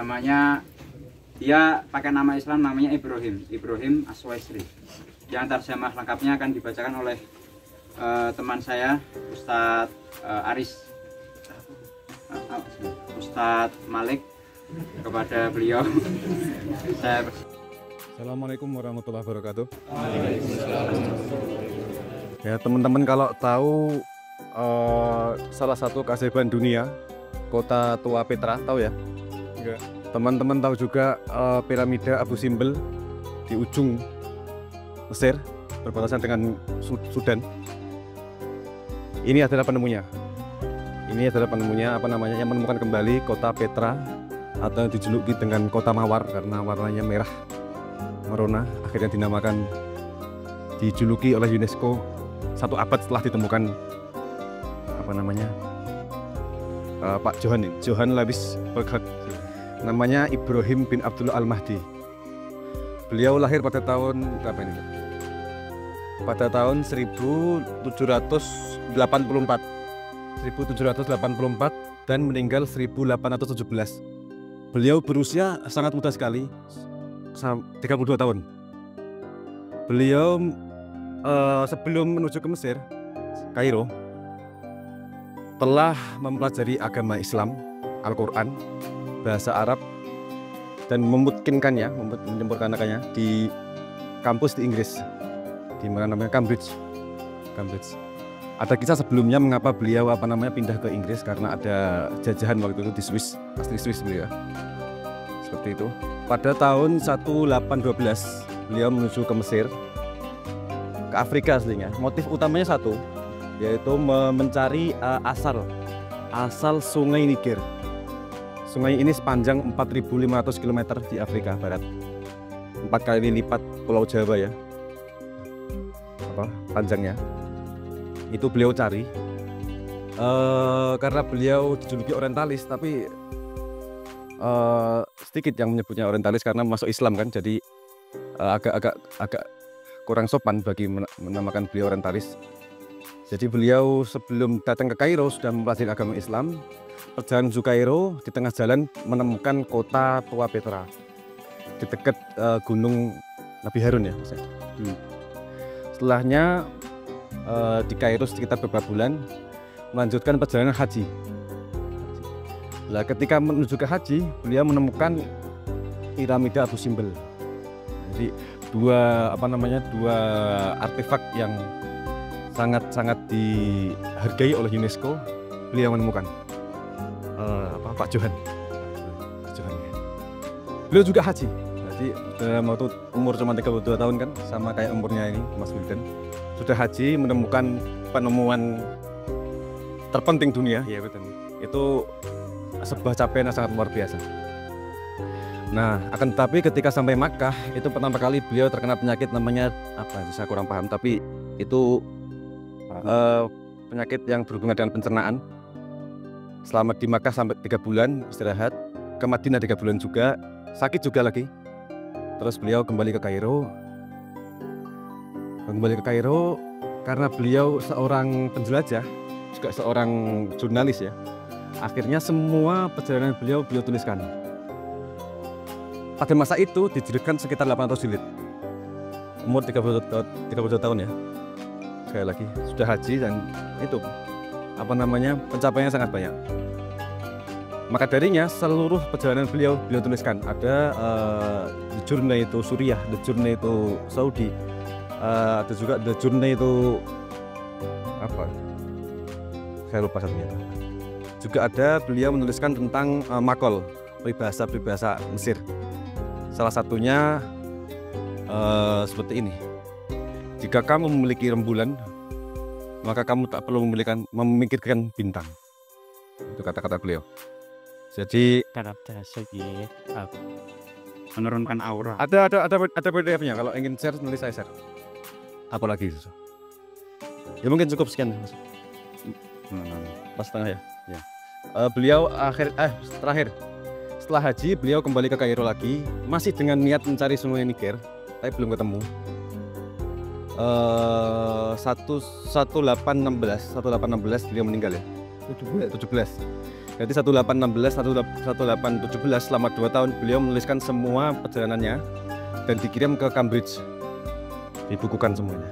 Namanya, dia pakai nama Islam, namanya Ibrahim Aswaisri. Yang terjemah lengkapnya akan dibacakan oleh teman saya, Ustadz Aris, Ustadz Malik. Kepada beliau saya. Assalamualaikum warahmatullahi wabarakatuh. Ya teman-teman, kalau tahu salah satu keajaiban dunia, kota tua Petra, tahu ya? Teman-teman tahu juga piramida Abu Simbel di ujung Mesir, berbatasan dengan Sudan. Ini adalah penemunya. Apa namanya, yang menemukan kembali kota Petra, atau dijuluki dengan kota mawar karena warnanya merah merona. Akhirnya dijuluki oleh UNESCO 1 abad setelah ditemukan apa namanya, Pak Johann Lewis Burckhardt. Namanya Ibrahim bin Abdullah Al-Mahdi. Beliau lahir pada tahun berapa ini? Pada tahun 1784 dan meninggal 1817. Beliau berusia sangat muda sekali, 32 tahun. Beliau sebelum menuju ke Mesir, Kairo, telah mempelajari agama Islam, Al-Quran, bahasa Arab, dan menyempurnakannya di kampus di Inggris, di mana namanya Cambridge. Ada kisah sebelumnya mengapa beliau pindah ke Inggris, karena ada jajahan waktu itu di Swiss, asli Swiss beliau. Seperti itu. Pada tahun 1812 beliau menuju ke Mesir, ke Afrika aslinya. Motif utamanya satu, yaitu mencari asal sungai Niger. Sungai ini sepanjang 4.500 km di Afrika Barat, 4 kali lipat Pulau Jawa ya, panjangnya. Itu beliau cari karena beliau dijuluki orientalis, tapi sedikit yang menyebutnya orientalis karena masuk Islam kan, jadi agak kurang sopan bagi menamakan beliau orientalis. Jadi beliau sebelum datang ke Kairo sudah mempelajari agama Islam. Perjalanan menuju Kairo, di tengah jalan menemukan kota tua Petra di dekat gunung Nabi Harun ya. Setelahnya di Kairo sekitar beberapa bulan, melanjutkan perjalanan haji. Nah, ketika menuju ke haji, beliau menemukan piramida Abu Simbel. Jadi dua artefak yang sangat dihargai oleh UNESCO, beliau menemukan. Pak Johann. Beliau juga haji. Jadi waktu umur cuma 32 tahun kan, sama kayak umurnya ini Mas Wildan. Sudah haji, menemukan penemuan terpenting dunia, ya betul. Itu sebuah capaian yang sangat luar biasa. Nah, akan tetapi ketika sampai Makkah, itu pertama kali beliau terkena penyakit namanya saya kurang paham, tapi itu penyakit yang berhubungan dengan pencernaan. Selama di Makkah sampai 3 bulan istirahat, ke Madinah 3 bulan juga, sakit juga lagi. Terus beliau kembali ke Kairo. Karena beliau seorang penjelajah, juga seorang jurnalis ya. Akhirnya semua perjalanan beliau tuliskan. Pada masa itu dijilidkan sekitar 800 jilid. Umur 32 tahun ya. Sekali lagi sudah haji, dan itu pencapaiannya sangat banyak. Maka darinya seluruh perjalanan beliau tuliskan. Ada The Journey to Suriah, The Journey to Saudi, ada juga The Journey to saya lupa satunya. Juga ada beliau menuliskan tentang makol, peribahasa Mesir. Salah satunya seperti ini: jika kamu memiliki rembulan, maka kamu tak perlu memikirkan bintang. Itu kata-kata beliau. Jadi menurunkan aura. Ada PDF-nya. Kalau ingin share, nanti saya share. Apalagi itu? Ya mungkin cukup sekian, Mas. Pas setengah ya. Beliau terakhir setelah haji, beliau kembali ke Kairo lagi, masih dengan niat mencari sungai Niger, tapi belum ketemu. 1816 beliau meninggal ya. 17. Jadi 1816 1817 selama 2 tahun beliau menuliskan semua perjalanannya dan dikirim ke Cambridge. Dibukukan semuanya.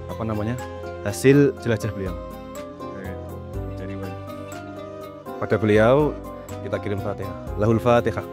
Apa namanya? Hasil jelajah beliau. Pada beliau kita kirim Fatihah. Lahul Fatihah.